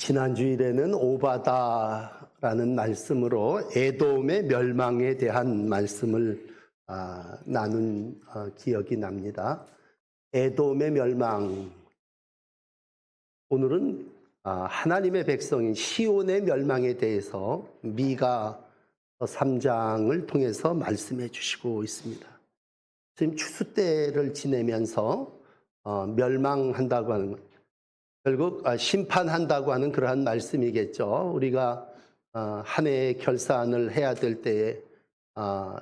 지난주일에는 오바다라는 말씀으로 에돔의 멸망에 대한 말씀을 나눈 기억이 납니다. 에돔의 멸망. 오늘은 하나님의 백성인 시온의 멸망에 대해서 미가 3장을 통해서 말씀해 주시고 있습니다. 지금 추수 때를 지내면서 멸망한다고 하는 것, 결국 심판한다고 하는 그러한 말씀이겠죠. 우리가 한 해의 결산을 해야 될 때에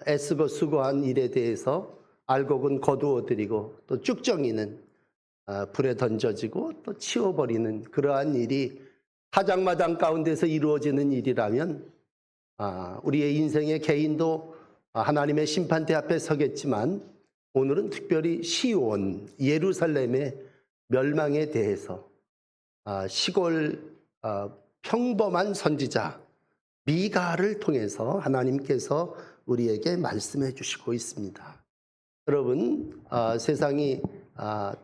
애쓰고 수고한 일에 대해서 알곡은 거두어드리고 또 쭉정이는 불에 던져지고 또 치워버리는 그러한 일이 사장마당 가운데서 이루어지는 일이라면 우리의 인생의 개인도 하나님의 심판대 앞에 서겠지만 오늘은 특별히 시온 예루살렘의 멸망에 대해서 시골 평범한 선지자 미가를 통해서 하나님께서 우리에게 말씀해 주시고 있습니다. 여러분, 세상이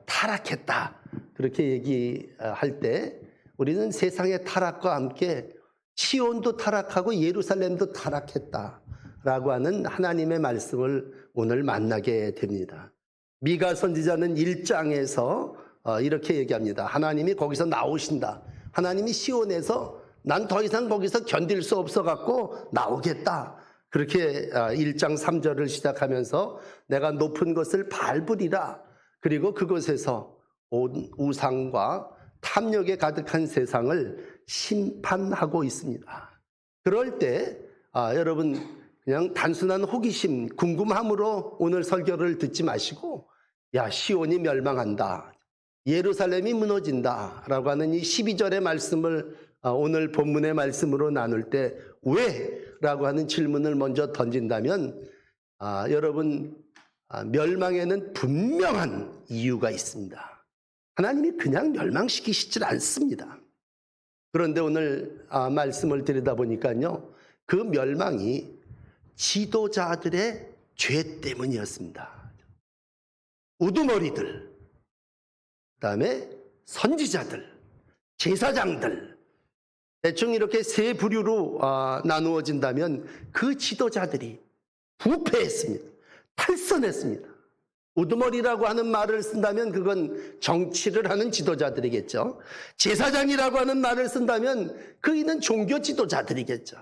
타락했다 그렇게 얘기할 때 우리는 세상의 타락과 함께 시온도 타락하고 예루살렘도 타락했다라고 하는 하나님의 말씀을 오늘 만나게 됩니다. 미가 선지자는 1장에서 이렇게 얘기합니다. 하나님이 거기서 나오신다. 하나님이 시온에서 난 더 이상 거기서 견딜 수 없어갖고 나오겠다. 그렇게 1장 3절을 시작하면서 내가 높은 것을 밟으리라. 그리고 그곳에서 온 우상과 탐욕에 가득한 세상을 심판하고 있습니다. 그럴 때 여러분 그냥 단순한 호기심, 궁금함으로 오늘 설교를 듣지 마시고 시온이 멸망한다. 예루살렘이 무너진다 라고 하는 이 12절의 말씀을 오늘 본문의 말씀으로 나눌 때 왜? 라고 하는 질문을 먼저 던진다면 여러분 멸망에는 분명한 이유가 있습니다. 하나님이 그냥 멸망시키시질 않습니다. 그런데 오늘 말씀을 들여다보니까요 그 멸망이 지도자들의 죄 때문이었습니다. 우두머리들, 그 다음에 선지자들, 제사장들, 대충 이렇게 세 부류로 나누어진다면 그 지도자들이 부패했습니다. 탈선했습니다. 우두머리라고 하는 말을 쓴다면 그건 정치를 하는 지도자들이겠죠. 제사장이라고 하는 말을 쓴다면 그이는 종교 지도자들이겠죠.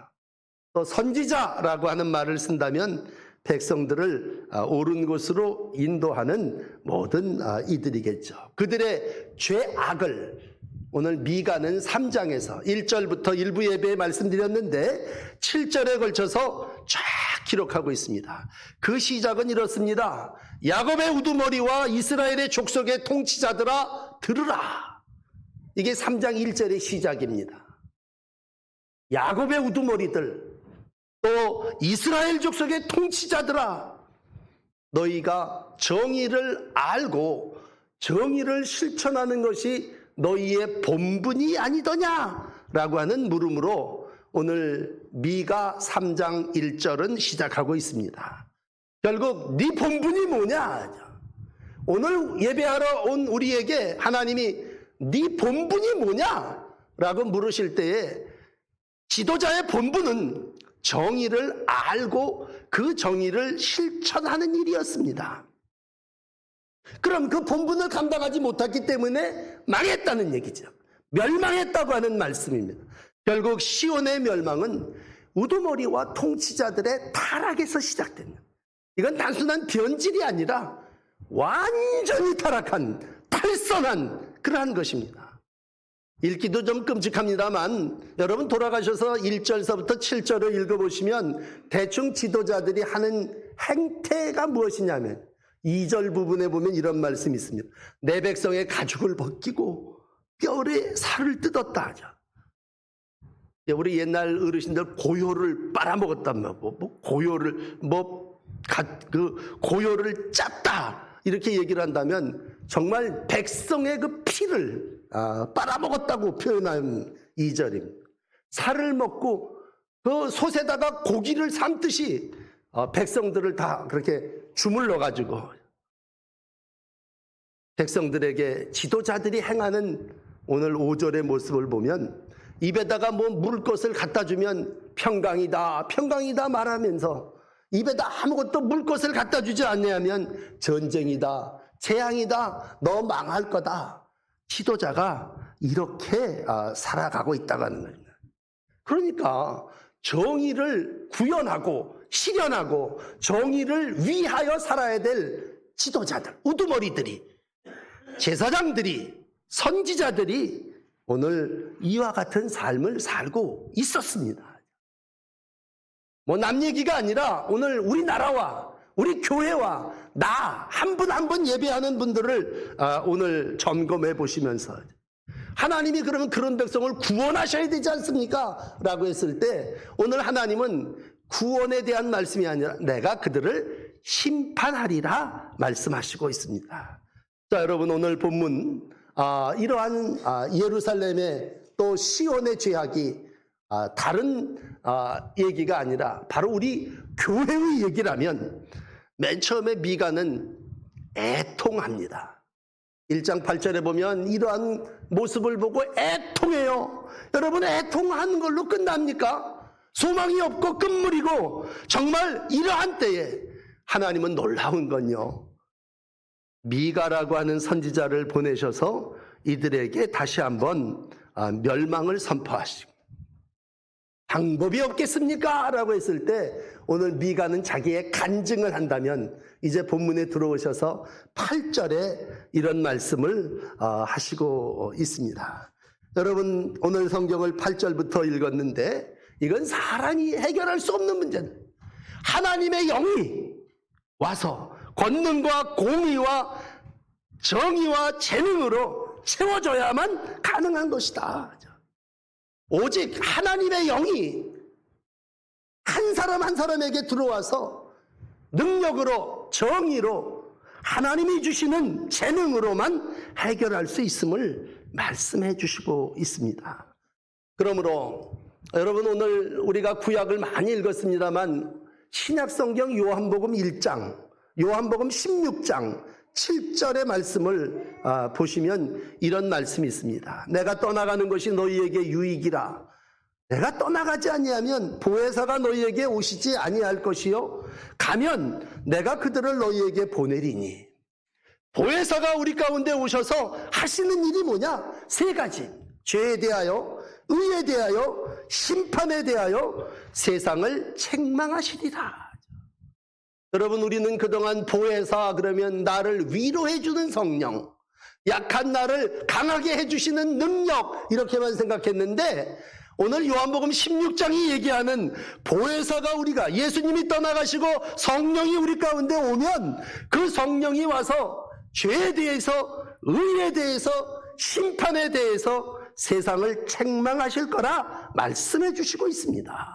또 선지자라고 하는 말을 쓴다면 백성들을 옳은 곳으로 인도하는 모든 이들이겠죠. 그들의 죄악을 오늘 미가는 3장에서 1절부터 일부 예배에 말씀드렸는데 7절에 걸쳐서 쫙 기록하고 있습니다. 그 시작은 이렇습니다. 야곱의 우두머리와 이스라엘의 족속의 통치자들아 들으라. 이게 3장 1절의 시작입니다. 야곱의 우두머리들, 또 이스라엘 족속의 통치자들아, 너희가 정의를 알고 정의를 실천하는 것이 너희의 본분이 아니더냐라고 하는 물음으로 오늘 미가 3장 1절은 시작하고 있습니다. 결국 네 본분이 뭐냐? 오늘 예배하러 온 우리에게 하나님이 네 본분이 뭐냐? 라고 물으실 때에 지도자의 본분은 정의를 알고 그 정의를 실천하는 일이었습니다. 그럼 그 본분을 감당하지 못했기 때문에 망했다는 얘기죠. 멸망했다고 하는 말씀입니다. 결국 시온의 멸망은 우두머리와 통치자들의 타락에서 시작됩니다. 이건 단순한 변질이 아니라 완전히 타락한, 탈선한 그러한 것입니다. 읽기도 좀 끔찍합니다만 여러분 돌아가셔서 1절서부터 7절을 읽어보시면 대충 지도자들이 하는 행태가 무엇이냐면 2절 부분에 보면 이런 말씀이 있습니다. 내 백성의 가죽을 벗기고 뼈에 살을 뜯었다 하죠. 우리 옛날 어르신들 고요를 빨아먹었단 말이에요. 고요를 짰다 이렇게 얘기를 한다면 정말 백성의 그 피를 빨아먹었다고 표현한 2절입니다. 살을 먹고 그 솥에다가 고기를 삶듯이 백성들을 다 그렇게 주물러 가지고 백성들에게 지도자들이 행하는 오늘 5절의 모습을 보면 입에다가 뭐 물 것을 갖다 주면 평강이다, 평강이다 말하면서 입에다 아무것도 물 것을 갖다 주지 않냐면 전쟁이다, 재앙이다, 너 망할 거다. 지도자가 이렇게 살아가고 있다고 하는 겁니다. 그러니까 정의를 구현하고 실현하고 정의를 위하여 살아야 될 지도자들, 우두머리들이, 제사장들이, 선지자들이 오늘 이와 같은 삶을 살고 있었습니다. 뭐 남 얘기가 아니라 오늘 우리나라와 우리 교회와 나 한 분 한 분 예배하는 분들을 오늘 점검해 보시면서 하나님이 그러면 그런 백성을 구원하셔야 되지 않습니까? 라고 했을 때 오늘 하나님은 구원에 대한 말씀이 아니라 내가 그들을 심판하리라 말씀하시고 있습니다. 자, 여러분 오늘 본문 이러한 예루살렘의 또 시온의 죄악이 다른 얘기가 아니라 바로 우리 교회의 얘기라면 맨 처음에 미가는 애통합니다. 1장 8절에 보면 이러한 모습을 보고 애통해요. 여러분 애통하는 걸로 끝납니까? 소망이 없고 끝물이고 정말 이러한 때에 하나님은 놀라운 건요, 미가라고 하는 선지자를 보내셔서 이들에게 다시 한번 멸망을 선포하시고 방법이 없겠습니까? 라고 했을 때 오늘 미가는 자기의 간증을 한다면 이제 본문에 들어오셔서 8절에 이런 말씀을 하시고 있습니다. 여러분 오늘 성경을 8절부터 읽었는데 이건 사람이 해결할 수 없는 문제다. 하나님의 영이 와서 권능과 공의와 정의와 재능으로 채워져야만 가능한 것이다. 오직 하나님의 영이 한 사람 한 사람에게 들어와서 능력으로 정의로 하나님이 주시는 재능으로만 해결할 수 있음을 말씀해 주시고 있습니다. 그러므로 여러분 오늘 우리가 구약을 많이 읽었습니다만 신약성경 요한복음 1장, 요한복음 16장 7절의 말씀을 보시면 이런 말씀이 있습니다. 내가 떠나가는 것이 너희에게 유익이라. 내가 떠나가지 아니하면 보혜사가 너희에게 오시지 아니할 것이요 가면 내가 그들을 너희에게 보내리니. 보혜사가 우리 가운데 오셔서 하시는 일이 뭐냐? 세 가지. 죄에 대하여, 의에 대하여, 심판에 대하여 세상을 책망하시리라. 여러분 우리는 그동안 보혜사 그러면 나를 위로해 주는 성령, 약한 나를 강하게 해주시는 능력 이렇게만 생각했는데 오늘 요한복음 16장이 얘기하는 보혜사가 우리가 예수님이 떠나가시고 성령이 우리 가운데 오면 그 성령이 와서 죄에 대해서 의에 대해서 심판에 대해서 세상을 책망하실 거라 말씀해 주시고 있습니다.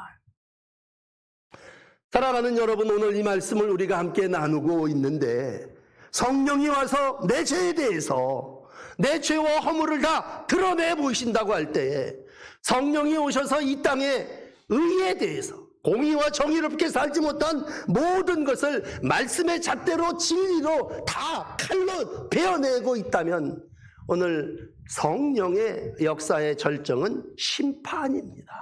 사랑하는 여러분 오늘 이 말씀을 우리가 함께 나누고 있는데 성령이 와서 내 죄에 대해서 내 죄와 허물을 다 드러내 보이신다고 할 때에 성령이 오셔서 이 땅의 의에 대해서 공의와 정의롭게 살지 못한 모든 것을 말씀의 잣대로 진리로 다 칼로 베어내고 있다면 오늘 성령의 역사의 절정은 심판입니다.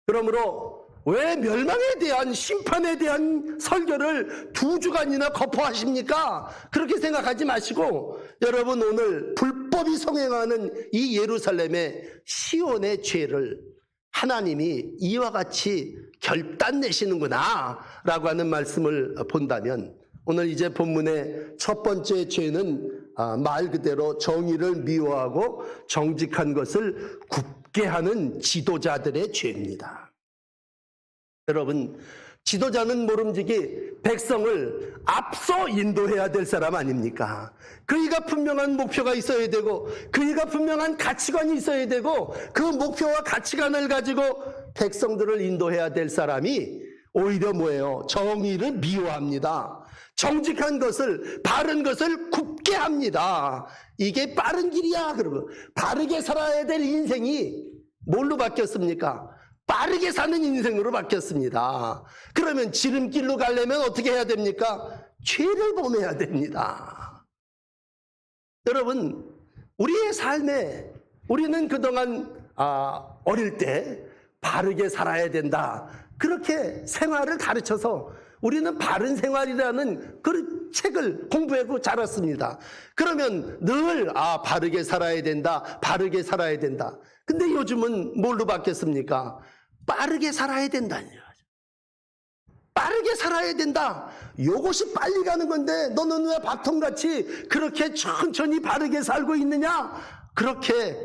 그러므로 왜 멸망에 대한 심판에 대한 설교를 2주간이나 거부하십니까? 그렇게 생각하지 마시고 여러분 오늘 불법이 성행하는 이 예루살렘의 시온의 죄를 하나님이 이와 같이 결단내시는구나 라고 하는 말씀을 본다면 오늘 이제 본문의 첫 번째 죄는 말 그대로 정의를 미워하고 정직한 것을 굽게 하는 지도자들의 죄입니다. 여러분 지도자는 모름지기 백성을 앞서 인도해야 될 사람 아닙니까? 그이가 분명한 목표가 있어야 되고 그이가 분명한 가치관이 있어야 되고 그 목표와 가치관을 가지고 백성들을 인도해야 될 사람이 오히려 뭐예요? 정의를 미워합니다. 정직한 것을 바른 것을 굽게 합니다. 이게 빠른 길이야. 그러고 바르게 살아야 될 인생이 뭘로 바뀌었습니까? 빠르게 사는 인생으로 바뀌었습니다. 그러면 지름길로 가려면 어떻게 해야 됩니까? 죄를 범해야 됩니다. 여러분 우리의 삶에 우리는 그동안 어릴 때 바르게 살아야 된다. 그렇게 생활을 가르쳐서 우리는 바른 생활이라는 그 책을 공부하고 자랐습니다. 그러면 늘 바르게 살아야 된다. 바르게 살아야 된다. 근데 요즘은 뭘로 바뀌었습니까? 빠르게 살아야 된다는 거죠. 빠르게 살아야 된다. 요것이 빨리 가는 건데 너는 왜 바통같이 그렇게 천천히 바르게 살고 있느냐? 그렇게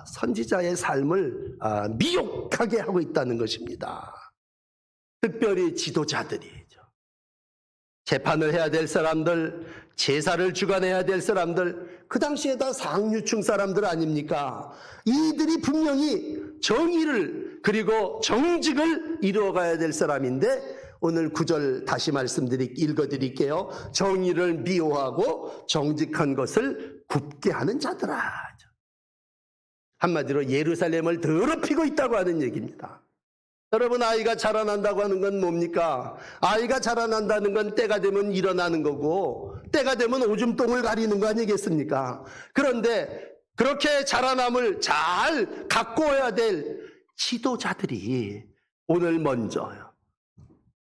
선지자의 삶을 미혹하게 하고 있다는 것입니다. 특별히 지도자들이죠. 재판을 해야 될 사람들, 제사를 주관해야 될 사람들, 그 당시에 다 상류층 사람들 아닙니까? 이들이 분명히 정의를 그리고 정직을 이루어가야 될 사람인데 오늘 9절 다시 읽어드릴게요. 정의를 미워하고 정직한 것을 굽게 하는 자들아. 한마디로 예루살렘을 더럽히고 있다고 하는 얘기입니다. 여러분, 아이가 자라난다고 하는 건 뭡니까? 아이가 자라난다는 건 때가 되면 일어나는 거고 때가 되면 오줌똥을 가리는 거 아니겠습니까? 그런데 그렇게 자라남을 잘 가꾸어야 될 지도자들이 오늘 먼저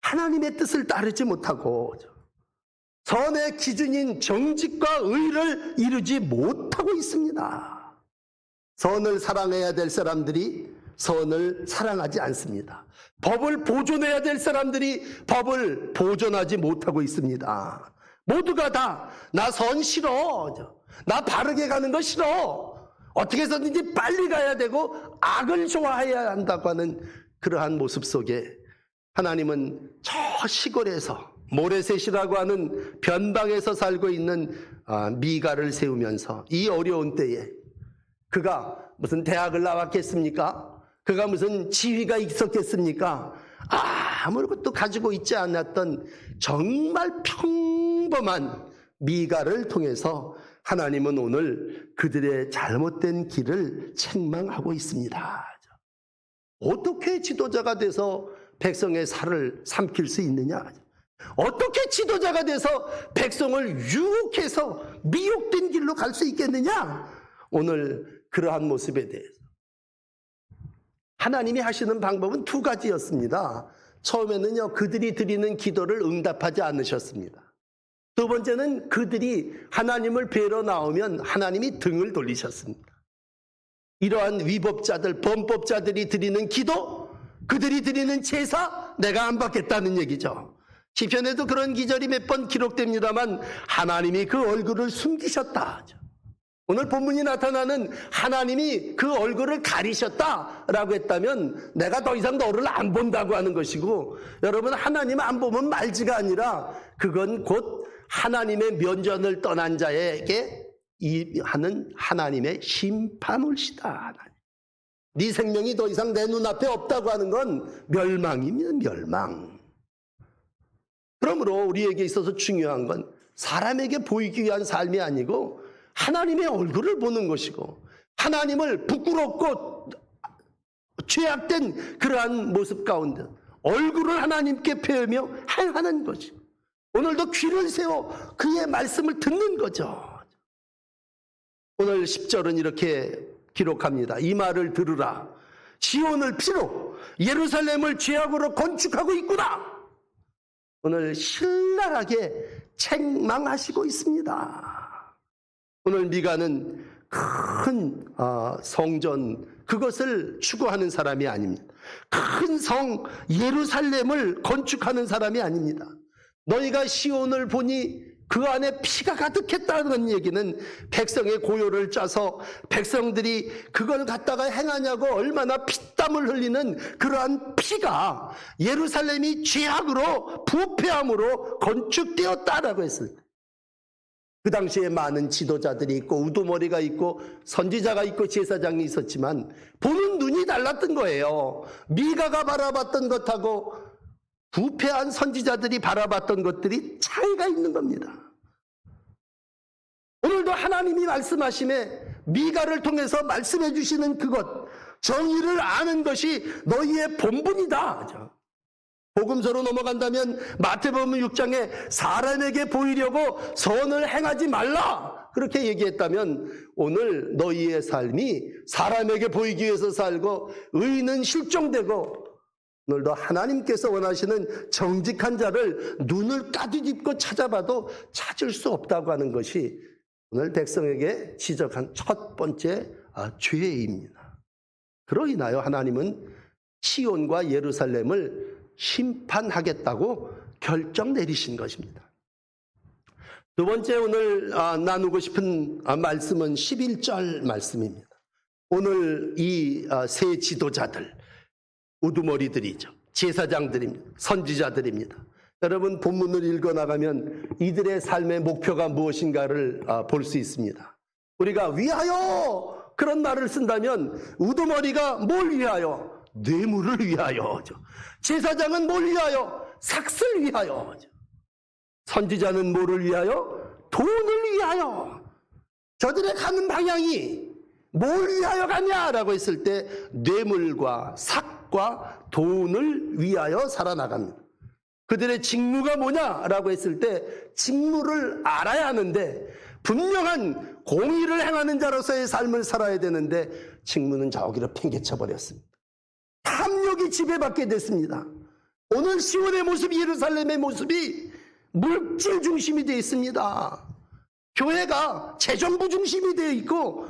하나님의 뜻을 따르지 못하고 선의 기준인 정직과 의를 이루지 못하고 있습니다. 선을 사랑해야 될 사람들이 선을 사랑하지 않습니다. 법을 보존해야 될 사람들이 법을 보존하지 못하고 있습니다. 모두가 다 나 선 싫어, 나 바르게 가는 거 싫어, 어떻게 해서든지 빨리 가야 되고 악을 좋아해야 한다고 하는 그러한 모습 속에 하나님은 저 시골에서 모레셋이라고 하는 변방에서 살고 있는 미가를 세우면서 이 어려운 때에 그가 무슨 대학을 나왔겠습니까? 그가 무슨 지위가 있었겠습니까? 아무것도 가지고 있지 않았던 정말 평범한 미가를 통해서 하나님은 오늘 그들의 잘못된 길을 책망하고 있습니다. 어떻게 지도자가 돼서 백성의 살을 삼킬 수 있느냐? 어떻게 지도자가 돼서 백성을 유혹해서 미혹된 길로 갈 수 있겠느냐? 오늘 그러한 모습에 대해서 하나님이 하시는 방법은 두 가지였습니다. 처음에는요, 그들이 드리는 기도를 응답하지 않으셨습니다. 두 번째는 그들이 하나님을 뵈러 나오면 하나님이 등을 돌리셨습니다. 이러한 위법자들, 범법자들이 드리는 기도, 그들이 드리는 제사, 내가 안 받겠다는 얘기죠. 시편에도 그런 기절이 몇 번 기록됩니다만 하나님이 그 얼굴을 숨기셨다. 오늘 본문이 나타나는 하나님이 그 얼굴을 가리셨다라고 했다면 내가 더 이상 너를 안 본다고 하는 것이고, 여러분, 하나님 안 보면 말지가 아니라 그건 곧 하나님의 면전을 떠난 자에게 하는 하나님의 심판올시다. 하나님. 네 생명이 더 이상 내 눈앞에 없다고 하는 건 멸망이면 멸망. 그러므로 우리에게 있어서 중요한 건 사람에게 보이기 위한 삶이 아니고 하나님의 얼굴을 보는 것이고, 하나님을 부끄럽고 죄악된 그러한 모습 가운데 얼굴을 하나님께 펴며 행하는 것이, 오늘도 귀를 세워 그의 말씀을 듣는 거죠. 오늘 10절은 이렇게 기록합니다. 이 말을 들으라. 시온을 피로 예루살렘을 죄악으로 건축하고 있구나. 오늘 신랄하게 책망하시고 있습니다. 오늘 미가는 큰 성전, 그것을 추구하는 사람이 아닙니다. 큰 성 예루살렘을 건축하는 사람이 아닙니다. 너희가 시온을 보니 그 안에 피가 가득했다는 얘기는 백성의 고요를 짜서 백성들이 그걸 갖다가 행하냐고 얼마나 피땀을 흘리는 그러한 피가 예루살렘이 죄악으로 부패함으로 건축되었다라고 했을 때, 그 당시에 많은 지도자들이 있고 우두머리가 있고 선지자가 있고 제사장이 있었지만 보는 눈이 달랐던 거예요. 미가가 바라봤던 것하고 부패한 선지자들이 바라봤던 것들이 차이가 있는 겁니다. 오늘도 하나님이 말씀하심에 미가를 통해서 말씀해 주시는 그것, 정의를 아는 것이 너희의 본분이다. 복음서로 넘어간다면 마태복음 6장에 사람에게 보이려고 선을 행하지 말라 그렇게 얘기했다면 오늘 너희의 삶이 사람에게 보이기 위해서 살고 의는 실종되고 오늘도 하나님께서 원하시는 정직한 자를 눈을 까디집고 찾아봐도 찾을 수 없다고 하는 것이 오늘 백성에게 지적한 첫 번째 죄입니다. 그로 인하여 하나님은 시온과 예루살렘을 심판하겠다고 결정 내리신 것입니다. 두 번째 오늘 나누고 싶은 말씀은 11절 말씀입니다. 오늘 이 세 지도자들, 우두머리들이죠. 제사장들입니다. 선지자들입니다. 여러분 본문을 읽어나가면 이들의 삶의 목표가 무엇인가를 볼 수 있습니다. 우리가 위하여 그런 말을 쓴다면 우두머리가 뭘 위하여? 뇌물을 위하여. 제사장은 뭘 위하여? 삭슬 위하여. 선지자는 뭐를 위하여? 돈을 위하여. 저들의 가는 방향이 뭘 위하여 가냐라고 했을 때 뇌물과 삭과 돈을 위하여 살아나갑니다. 그들의 직무가 뭐냐라고 했을 때 직무를 알아야 하는데 분명한 공의를 행하는 자로서의 삶을 살아야 되는데 직무는 저기로 팽개쳐 버렸습니다. 탐욕이 지배받게 됐습니다. 오늘 시온의 모습, 예루살렘의 모습이 물질 중심이 되어 있습니다. 교회가 재정부 중심이 되어 있고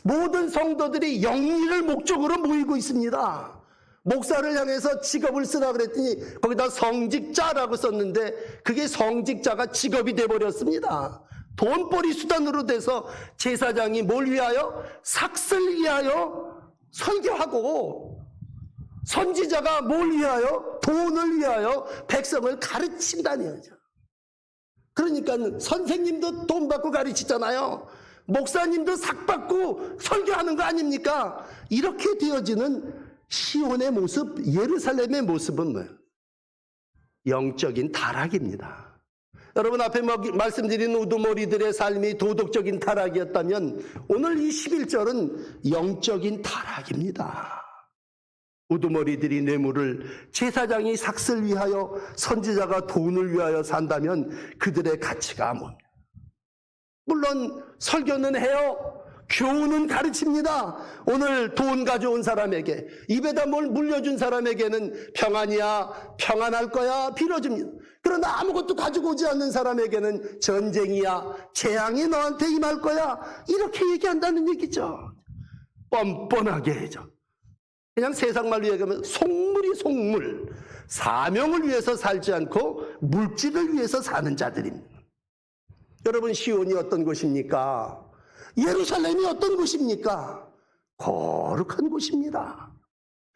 모든 성도들이 영리를 목적으로 모이고 있습니다. 목사를 향해서 직업을 쓰라 그랬더니 거기다 성직자라고 썼는데 그게 성직자가 직업이 돼버렸습니다. 돈벌이 수단으로 돼서 제사장이 뭘 위하여? 삭슬 위하여 설교하고 선지자가 뭘 위하여? 돈을 위하여 백성을 가르친다는 거죠. 그러니까 선생님도 돈 받고 가르치잖아요. 목사님도 삭 받고 설교하는 거 아닙니까? 이렇게 되어지는 시온의 모습, 예루살렘의 모습은 뭐예요? 영적인 타락입니다. 여러분 앞에 말씀드린 우두머리들의 삶이 도덕적인 타락이었다면 오늘 이 11절은 영적인 타락입니다. 우두머리들이 뇌물을, 제사장이 삭슬 위하여, 선지자가 돈을 위하여 산다면 그들의 가치가 뭡니까? 물론 설교는 해요. 교훈은 가르칩니다. 오늘 돈 가져온 사람에게, 입에다 뭘 물려준 사람에게는 평안이야, 평안할 거야 빌어줍니다. 그러나 아무것도 가지고 오지 않는 사람에게는 전쟁이야, 재앙이 너한테 임할 거야, 이렇게 얘기한다는 얘기죠. 뻔뻔하게 해죠. 그냥 세상 말로 얘기하면 속물이 속물. 사명을 위해서 살지 않고 물질을 위해서 사는 자들입니다. 여러분 시온이 어떤 곳입니까? 예루살렘이 어떤 곳입니까? 거룩한 곳입니다.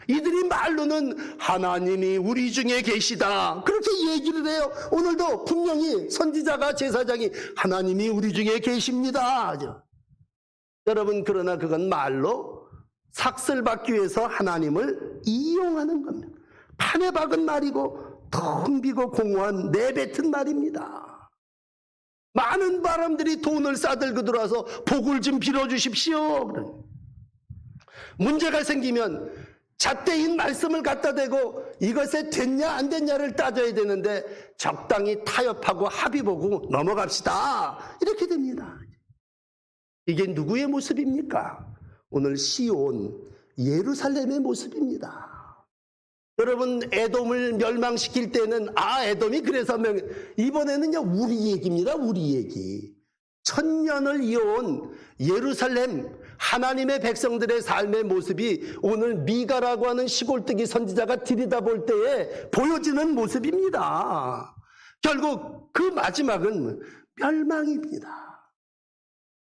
이들이 말로는 하나님이 우리 중에 계시다 그렇게 얘기를 해요. 오늘도 분명히 선지자가, 제사장이 하나님이 우리 중에 계십니다. 여러분 그러나 그건 말로 삭슬 받기 위해서 하나님을 이용하는 겁니다. 판에 박은 말이고 텅 비고 공허한 내뱉은 말입니다. 많은 사람들이 돈을 싸들고 들어와서 복을 좀 빌어주십시오. 문제가 생기면 잣대인 말씀을 갖다 대고 이것에 됐냐 안 됐냐를 따져야 되는데 적당히 타협하고 합의 보고 넘어갑시다 이렇게 됩니다. 이게 누구의 모습입니까? 오늘 시온, 예루살렘의 모습입니다. 여러분 에돔을 멸망시킬 때는 에돔이 그래서 이번에는요 우리 얘기입니다. 우리 얘기. 1000년을 이어온 예루살렘 하나님의 백성들의 삶의 모습이 오늘 미가라고 하는 시골뜨기 선지자가 들여다볼 때에 보여지는 모습입니다. 결국 그 마지막은 멸망입니다.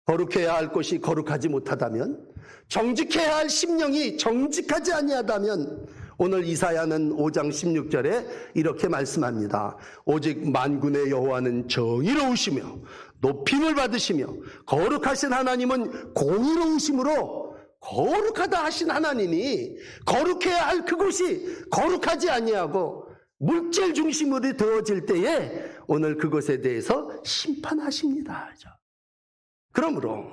거룩해야 할 것이 거룩하지 못하다면, 정직해야 할 심령이 정직하지 아니하다면 오늘 이사야는 5장 16절에 이렇게 말씀합니다. 오직 만군의 여호와는 정의로우시며 높임을 받으시며 거룩하신 하나님은 공의로우심으로, 거룩하다 하신 하나님이 거룩해야 할 그곳이 거룩하지 아니하고 물질 중심으로 되어질 때에 오늘 그것에 대해서 심판하십니다. 그러므로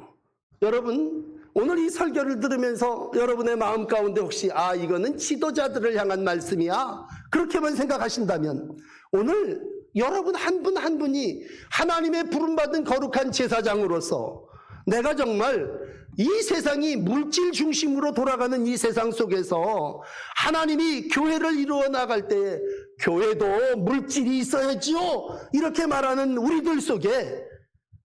여러분 오늘 이 설교를 들으면서 여러분의 마음 가운데 혹시 이거는 지도자들을 향한 말씀이야 그렇게만 생각하신다면 오늘 여러분 한 분 한 분이 하나님의 부름받은 거룩한 제사장으로서 내가 정말 이 세상이 물질 중심으로 돌아가는 이 세상 속에서 하나님이 교회를 이루어 나갈 때 교회도 물질이 있어야지요, 이렇게 말하는 우리들 속에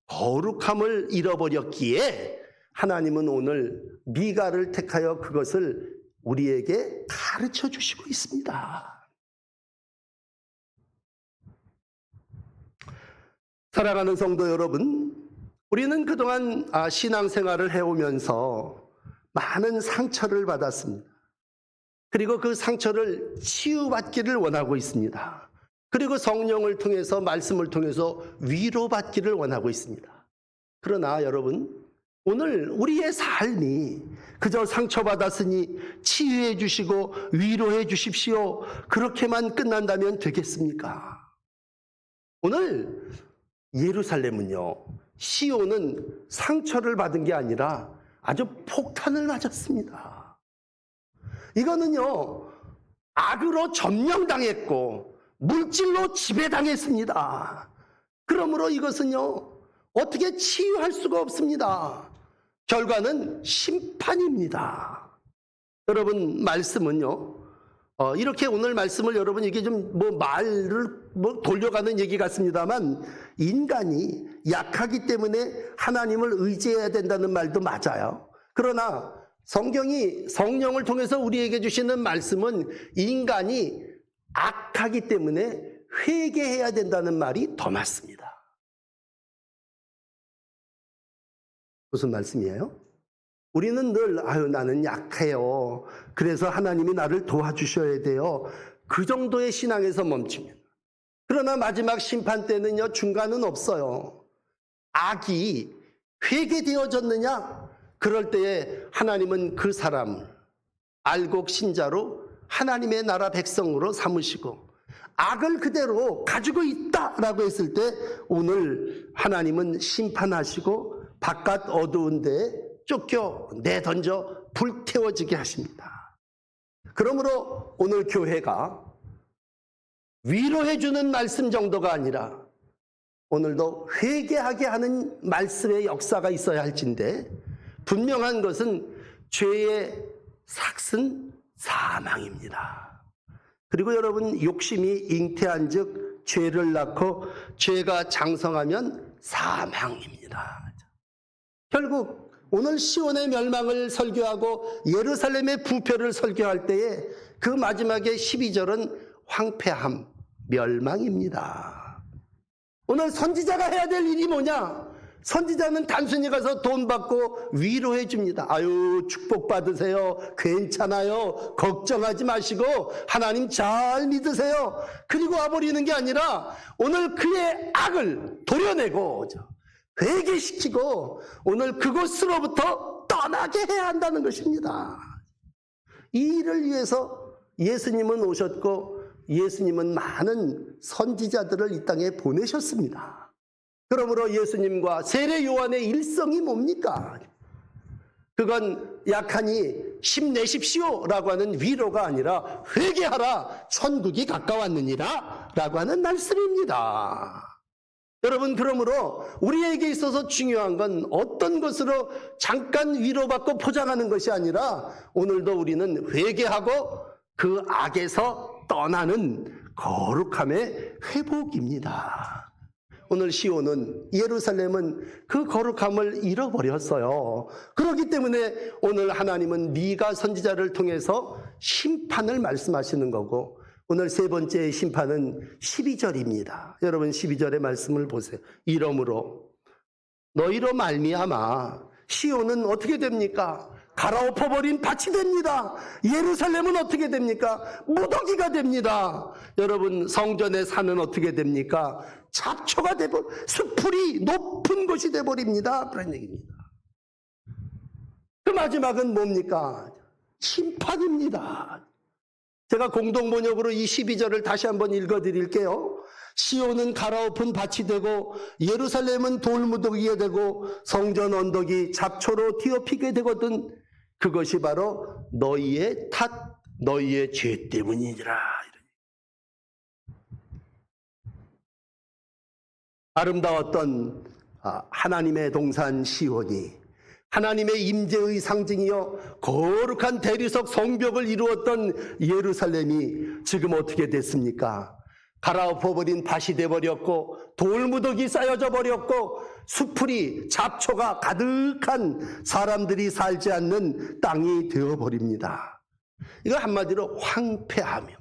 거룩함을 잃어버렸기에 하나님은 오늘 미가를 택하여 그것을 우리에게 가르쳐 주시고 있습니다. 사랑하는 성도 여러분, 우리는 그동안 신앙생활을 해오면서 많은 상처를 받았습니다. 그리고 그 상처를 치유받기를 원하고 있습니다. 그리고 성령을 통해서, 말씀을 통해서 위로받기를 원하고 있습니다. 그러나 여러분, 오늘 우리의 삶이 그저 상처받았으니 치유해 주시고 위로해 주십시오, 그렇게만 끝난다면 되겠습니까? 오늘 예루살렘은요, 시온은 상처를 받은 게 아니라 아주 폭탄을 맞았습니다. 이거는요, 악으로 점령당했고 물질로 지배당했습니다. 그러므로 이것은요, 어떻게 치유할 수가 없습니다. 결과는 심판입니다. 여러분, 말씀은요, 이렇게 오늘 말씀을 여러분, 이게 좀 말을 돌려가는 얘기 같습니다만, 인간이 약하기 때문에 하나님을 의지해야 된다는 말도 맞아요. 그러나 성경이 성령을 통해서 우리에게 주시는 말씀은 인간이 악하기 때문에 회개해야 된다는 말이 더 맞습니다. 무슨 말씀이에요? 우리는 늘 나는 약해요, 그래서 하나님이 나를 도와주셔야 돼요, 그 정도의 신앙에서 멈추면, 그러나 마지막 심판 때는요, 중간은 없어요. 악이 회개되어졌느냐, 그럴 때에 하나님은 그 사람을 알곡 신자로 하나님의 나라 백성으로 삼으시고, 악을 그대로 가지고 있다라고 했을 때 오늘 하나님은 심판하시고 바깥 어두운 데에 쫓겨 내던져 불태워지게 하십니다. 그러므로 오늘 교회가 위로해주는 말씀 정도가 아니라 오늘도 회개하게 하는 말씀의 역사가 있어야 할진데, 분명한 것은 죄의 삭은 사망입니다. 그리고 여러분, 욕심이 잉태한 즉 죄를 낳고 죄가 장성하면 사망입니다. 결국 오늘 시온의 멸망을 설교하고 예루살렘의 부패를 설교할 때에 그 마지막에 12절은 황폐함, 멸망입니다. 오늘 선지자가 해야 될 일이 뭐냐? 선지자는 단순히 가서 돈 받고 위로해 줍니다. 아유, 축복받으세요, 괜찮아요, 걱정하지 마시고 하나님 잘 믿으세요, 그리고 와버리는 게 아니라 오늘 그의 악을 도려내고 회개시키고 오늘 그곳으로부터 떠나게 해야 한다는 것입니다. 이 일을 위해서 예수님은 오셨고 예수님은 많은 선지자들을 이 땅에 보내셨습니다. 그러므로 예수님과 세례 요한의 일성이 뭡니까? 그건 약하니 힘내십시오 라고 하는 위로가 아니라 회개하라, 천국이 가까웠느니라 라고 하는 말씀입니다. 여러분, 그러므로 우리에게 있어서 중요한 건 어떤 것으로 잠깐 위로받고 포장하는 것이 아니라 오늘도 우리는 회개하고 그 악에서 떠나는 거룩함의 회복입니다. 오늘 시온은, 예루살렘은 그 거룩함을 잃어버렸어요. 그렇기 때문에 오늘 하나님은 미가 선지자를 통해서 심판을 말씀하시는 거고, 오늘 세 번째 심판은 12절입니다. 여러분, 12절의 말씀을 보세요. 이러므로 너희로 말미암아 시온은 어떻게 됩니까? 갈아엎어버린 밭이 됩니다. 예루살렘은 어떻게 됩니까? 무더기가 됩니다. 여러분, 성전의 산은 어떻게 됩니까? 잡초가 되고 수풀이 높은 곳이 되어버립니다. 그런 얘기입니다. 그 마지막은 뭡니까? 심판입니다. 제가 공동번역으로 이 12절을 다시 한번 읽어드릴게요. 시온은 갈아엎은 밭이 되고 예루살렘은 돌무더기가 되고 성전 언덕이 잡초로 뒤엎이게 되거든 그것이 바로 너희의 탓, 너희의 죄 때문이니라. 아름다웠던 하나님의 동산 시온이 하나님의 임재의 상징이요 거룩한 대리석 성벽을 이루었던 예루살렘이 지금 어떻게 됐습니까? 갈아엎어버린 밭이 돼버렸고 돌무더기 쌓여져 버렸고 수풀이 잡초가 가득한 사람들이 살지 않는 땅이 되어버립니다. 이거 한마디로 황폐함이요.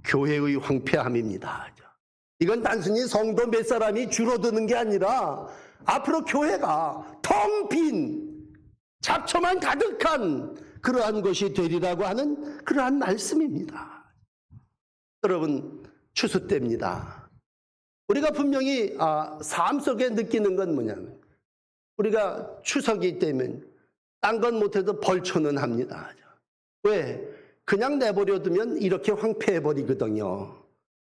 교회의 황폐함입니다. 이건 단순히 성도 몇 사람이 줄어드는 게 아니라 앞으로 교회가 텅 빈 잡초만 가득한 그러한 것이 되리라고 하는 그러한 말씀입니다. 여러분, 추수 때입니다. 우리가 분명히 삶 속에 느끼는 건 뭐냐면 우리가 추석이 되면 딴 건 못해도 벌초는 합니다. 왜? 그냥 내버려두면 이렇게 황폐해버리거든요.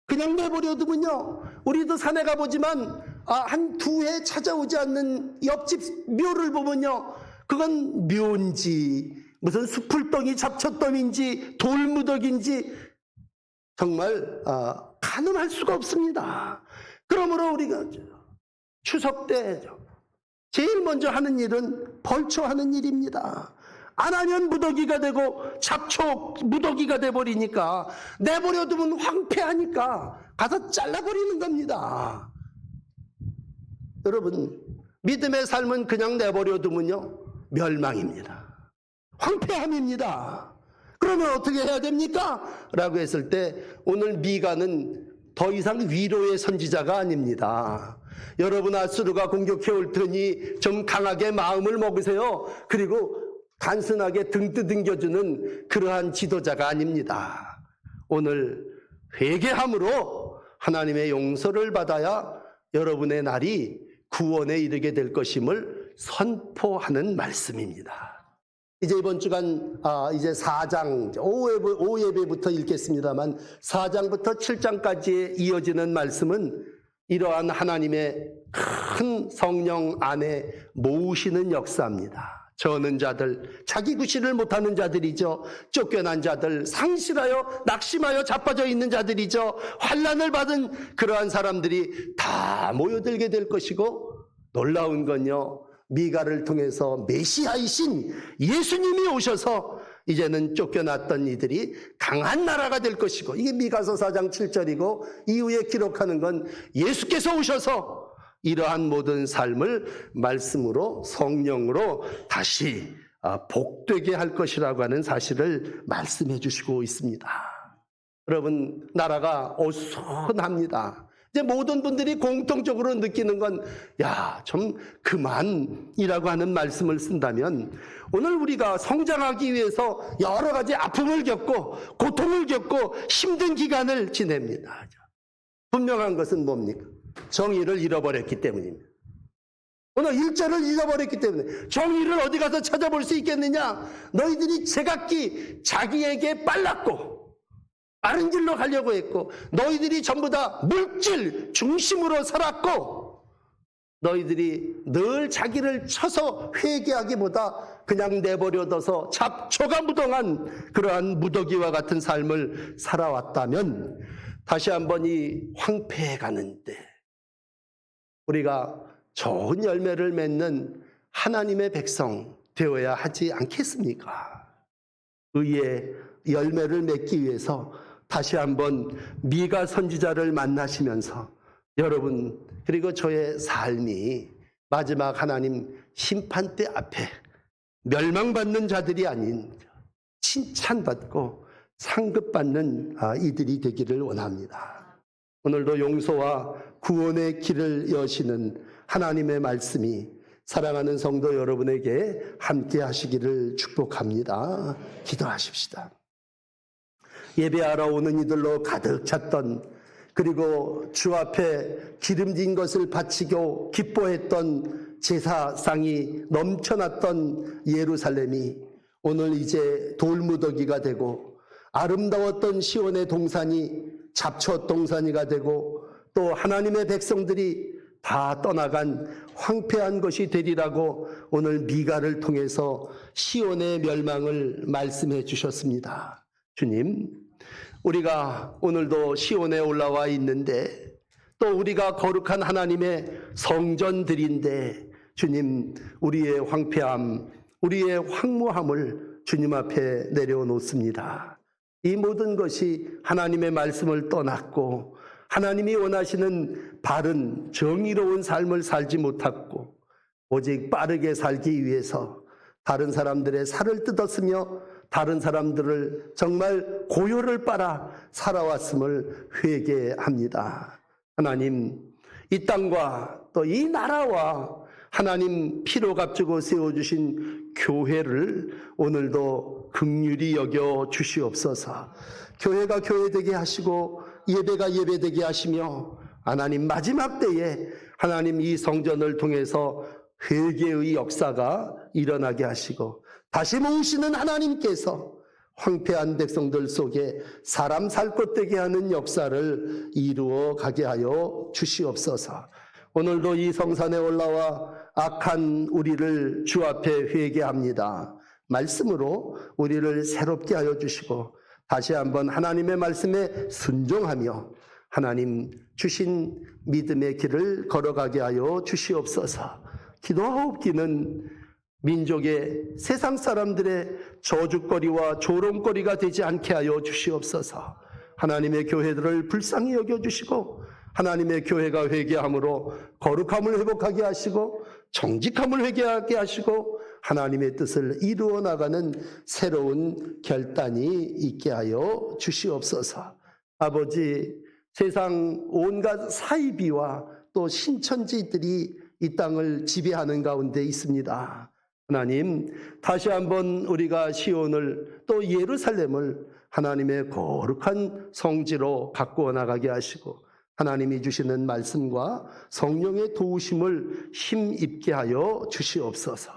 그냥 내버려두면요 우리도 산에 가보지만 한 두 해 찾아오지 않는 옆집 묘를 보면요 그건 묘인지 무슨 수풀덩이 잡초더미인지 돌무더기인지 정말 가늠할 수가 없습니다. 그러므로 우리가 추석 때 제일 먼저 하는 일은 벌초하는 일입니다. 안 하면 무더기가 되고 잡초 무더기가 돼버리니까 내버려두면 황폐하니까 가서 잘라버리는 겁니다. 여러분, 믿음의 삶은 그냥 내버려두면요 멸망입니다. 황폐함입니다. 그러면 어떻게 해야 됩니까? 라고 했을 때 오늘 미가는 더 이상 위로의 선지자가 아닙니다. 여러분 아수르가 공격해 올 테니 좀 강하게 마음을 먹으세요. 그리고 단순하게 등 두들겨주는 그러한 지도자가 아닙니다. 오늘 회개함으로 하나님의 용서를 받아야 여러분의 날이 구원에 이르게 될 것임을 선포하는 말씀입니다. 이제 이번 주간 이제 4장 5예배부터 읽겠습니다만 4장부터 7장까지 이어지는 말씀은 이러한 하나님의 큰 성령 안에 모으시는 역사입니다. 저는 자들, 자기 구실을 못하는 자들이죠. 쫓겨난 자들, 상실하여 낙심하여 자빠져 있는 자들이죠. 환난을 받은 그러한 사람들이 다 모여들게 될 것이고 놀라운 건요 미가를 통해서 메시아이신 예수님이 오셔서 이제는 쫓겨났던 이들이 강한 나라가 될 것이고 이게 미가서 4장 7절이고 이후에 기록하는 건 예수께서 오셔서 이러한 모든 삶을 말씀으로 성령으로 다시 복되게 할 것이라고 하는 사실을 말씀해 주시고 있습니다. 여러분 나라가 어수선합니다. 이제 모든 분들이 공통적으로 느끼는 건 좀 그만이라고 하는 말씀을 쓴다면 오늘 우리가 성장하기 위해서 여러 가지 아픔을 겪고 고통을 겪고 힘든 기간을 지냅니다. 분명한 것은 뭡니까? 정의를 잃어버렸기 때문입니다. 오늘 일자를 잃어버렸기 때문에 정의를 어디 가서 찾아볼 수 있겠느냐? 너희들이 제각기 자기에게 빨랐고 빠른 길로 가려고 했고 너희들이 전부 다 물질 중심으로 살았고 너희들이 늘 자기를 쳐서 회개하기보다 그냥 내버려둬서 잡초가 무동한 그러한 무더기와 같은 삶을 살아왔다면 다시 한번 이 황폐해 가는데 우리가 좋은 열매를 맺는 하나님의 백성 되어야 하지 않겠습니까? 의의 열매를 맺기 위해서 다시 한번 미가 선지자를 만나시면서 여러분 그리고 저의 삶이 마지막 하나님 심판대 앞에 멸망받는 자들이 아닌 칭찬받고 상급받는 이들이 되기를 원합니다. 오늘도 용서와 구원의 길을 여시는 하나님의 말씀이 사랑하는 성도 여러분에게 함께 하시기를 축복합니다. 기도하십시다. 예배하러 오는 이들로 가득 찼던 그리고 주 앞에 기름진 것을 바치고 기뻐했던 제사상이 넘쳐났던 예루살렘이 오늘 이제 돌무더기가 되고 아름다웠던 시온의 동산이 잡초 동산이가 되고 또 하나님의 백성들이 다 떠나간 황폐한 것이 되리라고 오늘 미가를 통해서 시온의 멸망을 말씀해 주셨습니다. 주님, 우리가 오늘도 시온에 올라와 있는데 또 우리가 거룩한 하나님의 성전들인데 주님, 우리의 황폐함, 우리의 황무함을 주님 앞에 내려놓습니다. 이 모든 것이 하나님의 말씀을 떠났고 하나님이 원하시는 바른 정의로운 삶을 살지 못했고 오직 빠르게 살기 위해서 다른 사람들의 살을 뜯었으며 다른 사람들을 정말 고요를 빨아 살아왔음을 회개합니다. 하나님, 이 땅과 또 이 나라와 하나님 피로 값주고 세워주신 교회를 오늘도 긍휼히 여겨 주시옵소서. 교회가 교회되게 하시고 예배가 예배되게 하시며 하나님 마지막 때에 하나님 이 성전을 통해서 회개의 역사가 일어나게 하시고 다시 모으시는 하나님께서 황폐한 백성들 속에 사람 살 것 되게 하는 역사를 이루어 가게 하여 주시옵소서. 오늘도 이 성산에 올라와 악한 우리를 주 앞에 회개합니다. 말씀으로 우리를 새롭게 하여 주시고 다시 한번 하나님의 말씀에 순종하며 하나님 주신 믿음의 길을 걸어가게 하여 주시옵소서. 기도하옵기는 민족의 세상 사람들의 저주거리와 조롱거리가 되지 않게 하여 주시옵소서. 하나님의 교회들을 불쌍히 여겨주시고 하나님의 교회가 회개함으로 거룩함을 회복하게 하시고 정직함을 회개하게 하시고 하나님의 뜻을 이루어 나가는 새로운 결단이 있게 하여 주시옵소서. 아버지, 세상 온갖 사이비와 또 신천지들이 이 땅을 지배하는 가운데 있습니다. 하나님, 다시 한번 우리가 시온을 또 예루살렘을 하나님의 거룩한 성지로 가꾸어 나가게 하시고 하나님이 주시는 말씀과 성령의 도우심을 힘입게 하여 주시옵소서.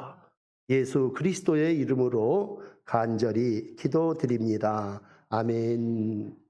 예수 그리스도의 이름으로 간절히 기도드립니다. 아멘.